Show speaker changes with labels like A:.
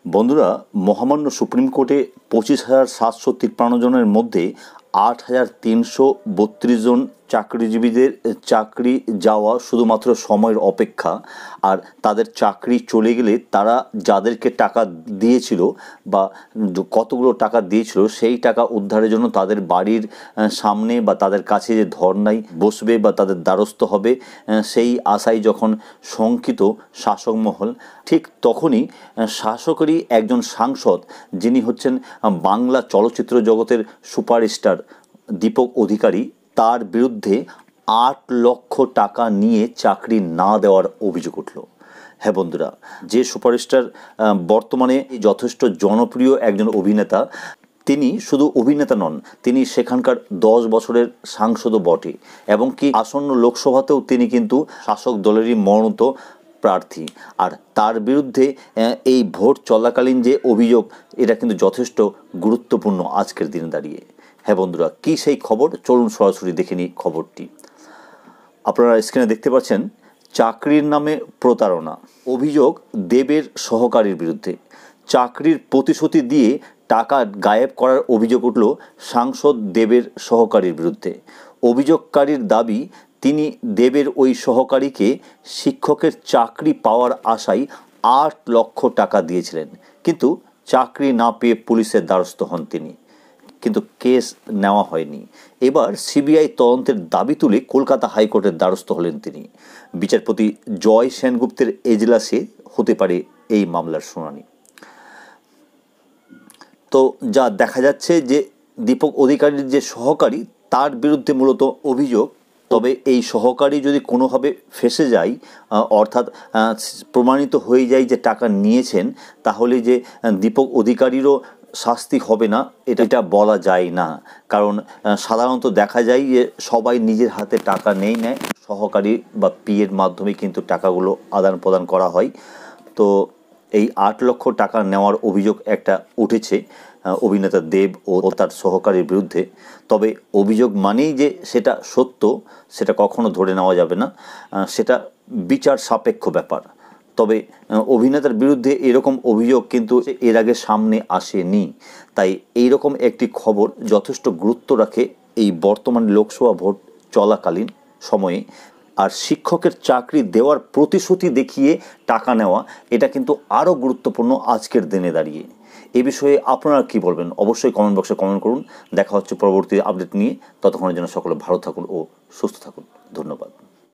A: বন্ধুরা, মহামান্য সুপ্রিম কোর্টে 25,753 জনের মধ্যে 8,332 জন চাকরিজীবীদের চাকরি যাওয়া শুধুমাত্র সময়ের অপেক্ষা। আর তাদের চাকরি চলে গেলে তারা যাদেরকে টাকা দিয়েছিল বা কতগুলো টাকা দিয়েছিল সেই টাকা উদ্ধারের জন্য তাদের বাড়ির সামনে বা তাদের কাছে যে ধর্নায় বসবে বা তাদের দ্বারস্থ হবে, সেই আশায় যখন শঙ্কিত শাসক মহল, ঠিক তখনই শাসকেরই একজন সাংসদ, যিনি হচ্ছেন বাংলা চলচ্চিত্র জগতের সুপারস্টার দীপক অধিকারী, তার বিরুদ্ধে 8 লক্ষ টাকা নিয়ে চাকরি না দেওয়ার অভিযোগ উঠল। হ্যাঁ বন্ধুরা, যে সুপারস্টার বর্তমানে যথেষ্ট জনপ্রিয় একজন অভিনেতা, তিনি শুধু অভিনেতা নন, তিনি সেখানকার 10 বছরের সাংসদও বটে, এবং কি আসন্ন লোকসভাতেও তিনি কিন্তু শাসক দলেরই মনোনীত প্রার্থী। আর তার বিরুদ্ধে এই ভোট চলাকালীন যে অভিযোগ, এটা কিন্তু যথেষ্ট গুরুত্বপূর্ণ আজকের দিনে দাঁড়িয়ে। হ্যাঁ বন্ধুরা, কী সেই খবর, চলুন সরাসরি দেখে নিই খবরটি। আপনারা স্ক্রিনে দেখতে পাচ্ছেন, চাকরির নামে প্রতারণা, অভিযোগ দেবের সহকারীর বিরুদ্ধে। চাকরির প্রতিশ্রুতি দিয়ে টাকা গায়েব করার অভিযোগ উঠল সাংসদ দেবের সহকারীর বিরুদ্ধে। অভিযোগকারীর দাবি, তিনি দেবের ওই সহকারীকে শিক্ষকের চাকরি পাওয়ার আশায় 8 লক্ষ টাকা দিয়েছিলেন, কিন্তু চাকরি না পেয়ে পুলিশের দ্বারস্থ হন তিনি, কিন্তু কেস নেওয়া হয়নি। এবার সিবিআই তদন্তের দাবি তুলে কলকাতা হাইকোর্টের দ্বারস্থ হলেন তিনি। বিচারপতি জয় সেনগুপ্তের এজলাসে হতে পারে এই মামলার শুনানি। তো যা দেখা যাচ্ছে যে দীপক অধিকারীর যে সহকারী, তার বিরুদ্ধে মূলত অভিযোগ। তবে এই সহকারী যদি কোনোভাবে ফেঁসে যায়, অর্থাৎ প্রমাণিত হয়ে যায় যে টাকা নিয়েছেন, তাহলে যে দীপক অধিকারীরও শাস্তি হবে না এটা বলা যায় না। কারণ সাধারণত দেখা যায় যে সবাই নিজের হাতে টাকা নেয়, সহকারী বা পিএর মাধ্যমে কিন্তু টাকাগুলো আদান প্রদান করা হয়। তো এই 8 লক্ষ টাকা নেওয়ার অভিযোগ একটা উঠেছে অভিনেতা দেব ও তার সহকারীর বিরুদ্ধে। তবে অভিযোগ মানেই যে সেটা সত্য, সেটা কখনো ধরে নেওয়া যাবে না, সেটা বিচার সাপেক্ষ ব্যাপার। তবে অভিনেতার বিরুদ্ধে এরকম অভিযোগ কিন্তু এর আগে সামনে আসেনি, তাই এইরকম একটি খবর যথেষ্ট গুরুত্ব রাখে এই বর্তমান লোকসভা ভোট চলাকালীন সময়ে। আর শিক্ষকের চাকরি দেওয়ার প্রতিশ্রুতি দেখিয়ে টাকা নেওয়া, এটা কিন্তু আরও গুরুত্বপূর্ণ আজকের দিনে দাঁড়িয়ে। এ বিষয়ে আপনারা কী বলবেন অবশ্যই কমেন্ট বক্সে কমেন্ট করুন। দেখা হচ্ছে পরবর্তী আপডেট নিয়ে। ততক্ষণের জন্য সকলে ভালো থাকুন ও সুস্থ থাকুন। ধন্যবাদ।